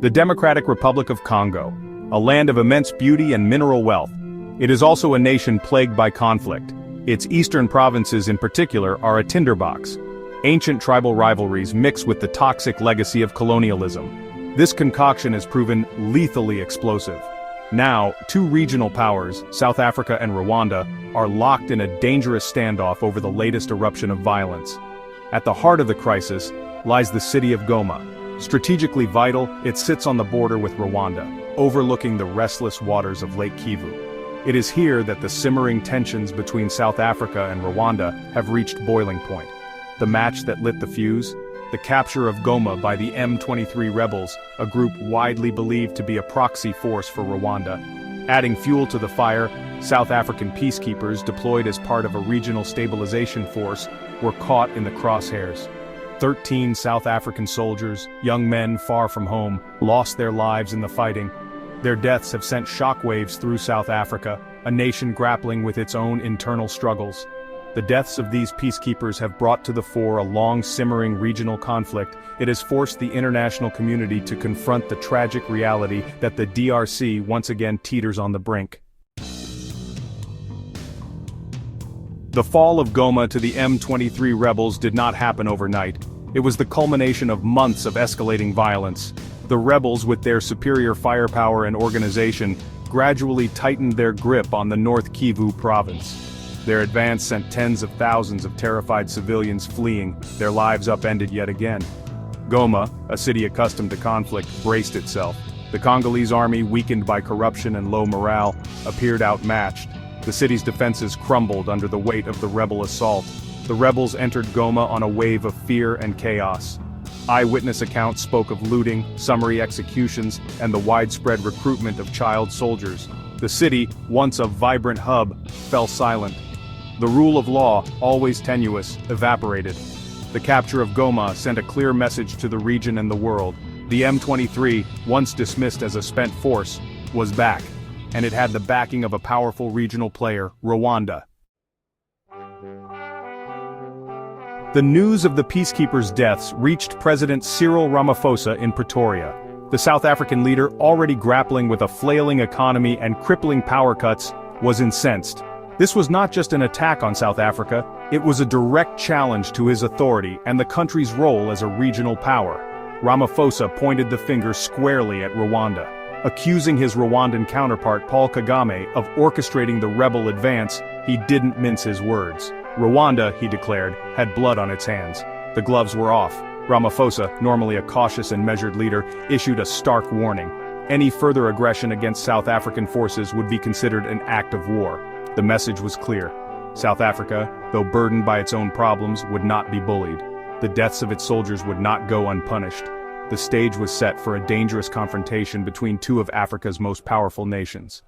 The Democratic Republic of Congo, a land of immense beauty and mineral wealth. It is also a nation plagued by conflict. Its eastern provinces in particular are a tinderbox. Ancient tribal rivalries mix with the toxic legacy of colonialism. This concoction has proven lethally explosive. Now, two regional powers, South Africa and Rwanda, are locked in a dangerous standoff over the latest eruption of violence. At the heart of the crisis lies the city of Goma. Strategically vital, it sits on the border with Rwanda, overlooking the restless waters of Lake Kivu. It is here that the simmering tensions between South Africa and Rwanda have reached boiling point. The match that lit the fuse? The capture of Goma by the M23 rebels, a group widely believed to be a proxy force for Rwanda. Adding fuel to the fire, South African peacekeepers deployed as part of a regional stabilization force were caught in the crosshairs. 13 South African soldiers, young men far from home, lost their lives in the fighting. Their deaths have sent shockwaves through South Africa, a nation grappling with its own internal struggles. The deaths of these peacekeepers have brought to the fore a long-simmering regional conflict. It has forced the international community to confront the tragic reality that the DRC once again teeters on the brink. The fall of Goma to the M23 rebels did not happen overnight. It was the culmination of months of escalating violence. The rebels, with their superior firepower and organization, gradually tightened their grip on the North Kivu province. Their advance sent tens of thousands of terrified civilians fleeing, their lives upended yet again. Goma, a city accustomed to conflict, braced itself. The Congolese army, weakened by corruption and low morale, appeared outmatched. The city's defenses crumbled under the weight of the rebel assault. The rebels entered Goma on a wave of fear and chaos. Eyewitness accounts spoke of looting, summary executions, and the widespread recruitment of child soldiers. The city, once a vibrant hub, fell silent. The rule of law, always tenuous, evaporated. The capture of Goma sent a clear message to the region and the world. The M23, once dismissed as a spent force, was back, and it had the backing of a powerful regional player, Rwanda. The news of the peacekeepers' deaths reached President Cyril Ramaphosa in Pretoria. The South African leader, already grappling with a flailing economy and crippling power cuts, was incensed. This was not just an attack on South Africa, it was a direct challenge to his authority and the country's role as a regional power. Ramaphosa pointed the finger squarely at Rwanda, accusing his Rwandan counterpart Paul Kagame of orchestrating the rebel advance. He didn't mince his words. Rwanda, he declared, had blood on its hands. The gloves were off. Ramaphosa, normally a cautious and measured leader, issued a stark warning. Any further aggression against South African forces would be considered an act of war. The message was clear. South Africa, though burdened by its own problems, would not be bullied. The deaths of its soldiers would not go unpunished. The stage was set for a dangerous confrontation between two of Africa's most powerful nations.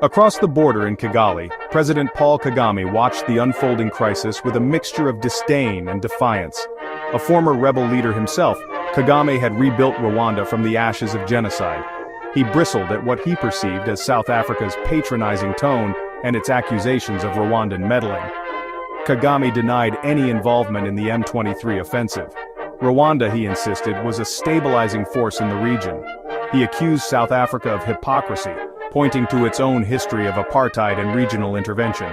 Across the border in Kigali, President Paul Kagame watched the unfolding crisis with a mixture of disdain and defiance. A former rebel leader himself, Kagame had rebuilt Rwanda from the ashes of genocide. He bristled at what he perceived as South Africa's patronizing tone and its accusations of Rwandan meddling. Kagame denied any involvement in the M23 offensive. Rwanda, he insisted, was a stabilizing force in the region. He accused South Africa of hypocrisy, pointing to its own history of apartheid and regional intervention.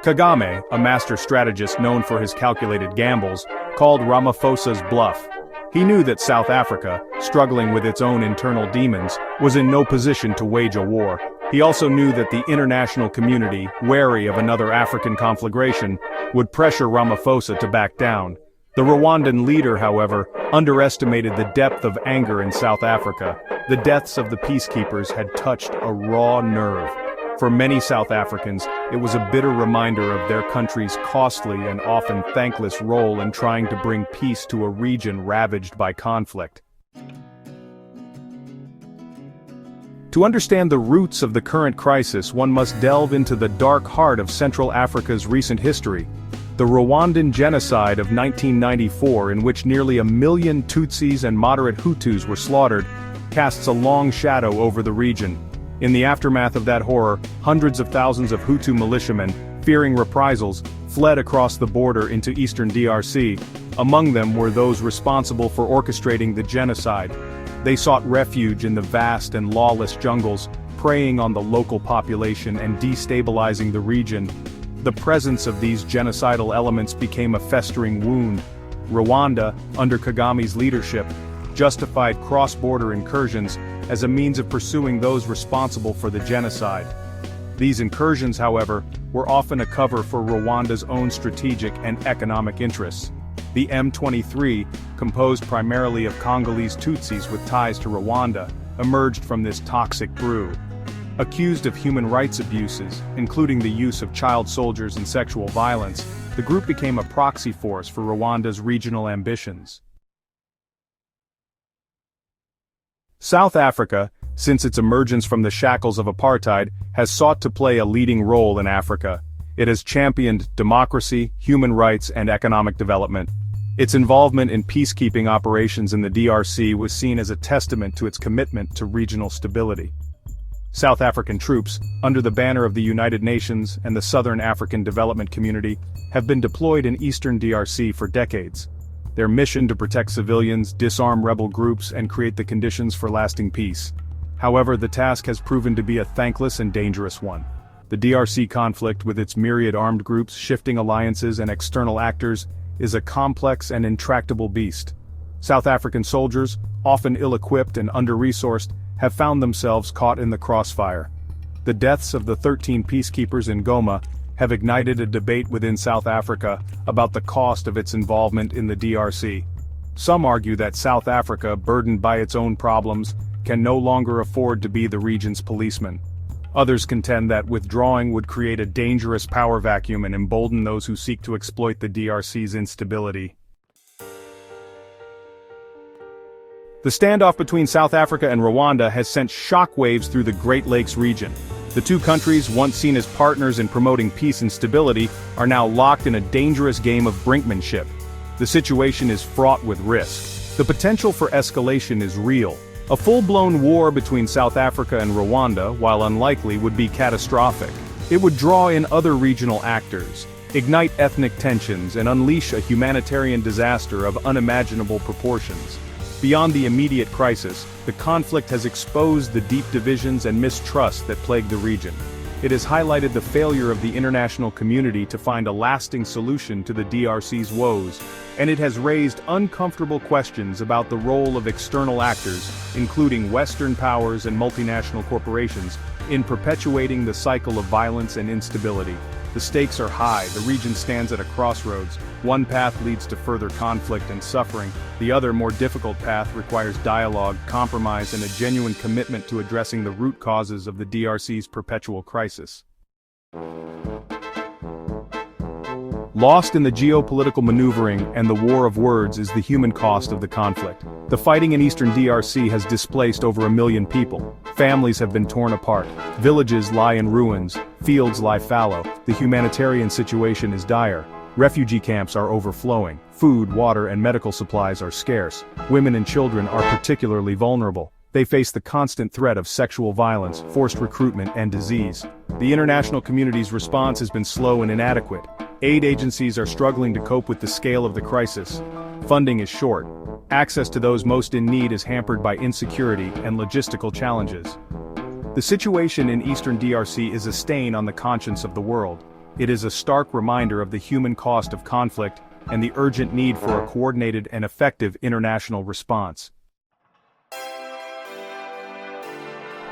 Kagame, a master strategist known for his calculated gambles, called Ramaphosa's bluff. He knew that South Africa, struggling with its own internal demons, was in no position to wage a war. He also knew that the international community, wary of another African conflagration, would pressure Ramaphosa to back down. The Rwandan leader, however, underestimated the depth of anger in South Africa. The deaths of the peacekeepers had touched a raw nerve. For many South Africans, it was a bitter reminder of their country's costly and often thankless role in trying to bring peace to a region ravaged by conflict. To understand the roots of the current crisis, one must delve into the dark heart of Central Africa's recent history. The Rwandan genocide of 1994, in which nearly 1 million Tutsis and moderate Hutus were slaughtered, casts a long shadow over the region. In the aftermath of that horror, hundreds of thousands of Hutu militiamen, fearing reprisals, fled across the border into eastern DRC. Among them were those responsible for orchestrating the genocide. They sought refuge in the vast and lawless jungles, preying on the local population and destabilizing the region. The presence of these genocidal elements became a festering wound. Rwanda, under Kagame's leadership, justified cross-border incursions as a means of pursuing those responsible for the genocide. These incursions, however, were often a cover for Rwanda's own strategic and economic interests. The M23, composed primarily of Congolese Tutsis with ties to Rwanda, emerged from this toxic brew. Accused of human rights abuses, including the use of child soldiers and sexual violence, the group became a proxy force for Rwanda's regional ambitions. South Africa, since its emergence from the shackles of apartheid, has sought to play a leading role in Africa. It has championed democracy, human rights, and economic development. Its involvement in peacekeeping operations in the DRC was seen as a testament to its commitment to regional stability. South African troops, under the banner of the United Nations and the Southern African Development Community, have been deployed in eastern DRC for decades. Their mission to protect civilians, disarm rebel groups, and create the conditions for lasting peace. However, the task has proven to be a thankless and dangerous one. The DRC conflict, with its myriad armed groups, shifting alliances, and external actors, is a complex and intractable beast. South African soldiers, often ill-equipped and under-resourced, have found themselves caught in the crossfire. The deaths of the 13 peacekeepers in Goma have ignited a debate within South Africa about the cost of its involvement in the DRC. Some argue that South Africa, burdened by its own problems, can no longer afford to be the region's policeman. Others contend that withdrawing would create a dangerous power vacuum and embolden those who seek to exploit the DRC's instability. The standoff between South Africa and Rwanda has sent shockwaves through the Great Lakes region. The two countries, once seen as partners in promoting peace and stability, are now locked in a dangerous game of brinkmanship. The situation is fraught with risk. The potential for escalation is real. A full-blown war between South Africa and Rwanda, while unlikely, would be catastrophic. It would draw in other regional actors, ignite ethnic tensions, and unleash a humanitarian disaster of unimaginable proportions. Beyond the immediate crisis, the conflict has exposed the deep divisions and mistrust that plague the region. It has highlighted the failure of the international community to find a lasting solution to the DRC's woes, and it has raised uncomfortable questions about the role of external actors, including Western powers and multinational corporations, in perpetuating the cycle of violence and instability. The stakes are high. The region stands at a crossroads. One path leads to further conflict and suffering. The other, more difficult path requires dialogue, compromise, and a genuine commitment to addressing the root causes of the DRC's perpetual crisis. Lost in the geopolitical maneuvering and the war of words is the human cost of the conflict. The fighting in eastern DRC has displaced over 1 million people. Families have been torn apart. Villages lie in ruins. Fields lie fallow. The humanitarian situation is dire. Refugee camps are overflowing. Food, water, and medical supplies are scarce. Women and children are particularly vulnerable. They face the constant threat of sexual violence, forced recruitment, and disease. The international community's response has been slow and inadequate. Aid agencies are struggling to cope with the scale of the crisis. Funding is short. Access to those most in need is hampered by insecurity and logistical challenges. The situation in eastern DRC is a stain on the conscience of the world. It is a stark reminder of the human cost of conflict and the urgent need for a coordinated and effective international response.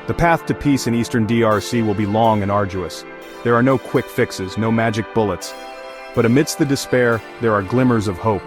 The path to peace in eastern DRC will be long and arduous. There are no quick fixes, no magic bullets. But amidst the despair, there are glimmers of hope.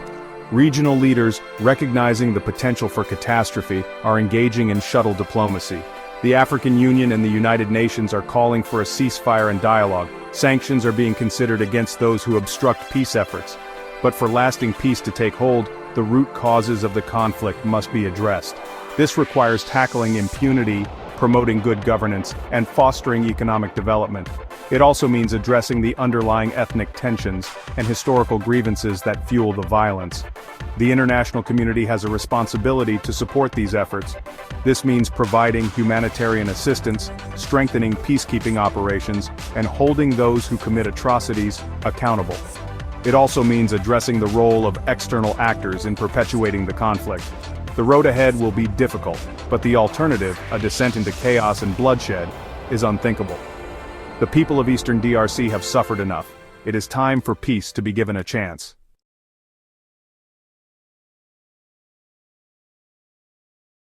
Regional leaders, recognizing the potential for catastrophe, are engaging in shuttle diplomacy. The African Union and the United Nations are calling for a ceasefire and dialogue. Sanctions are being considered against those who obstruct peace efforts. But for lasting peace to take hold, the root causes of the conflict must be addressed. This requires tackling impunity, promoting good governance, and fostering economic development. It also means addressing the underlying ethnic tensions and historical grievances that fuel the violence. The international community has a responsibility to support these efforts. This means providing humanitarian assistance, strengthening peacekeeping operations, and holding those who commit atrocities accountable. It also means addressing the role of external actors in perpetuating the conflict. The road ahead will be difficult, but the alternative, a descent into chaos and bloodshed, is unthinkable. The people of Eastern DRC have suffered enough. It is time for peace to be given a chance.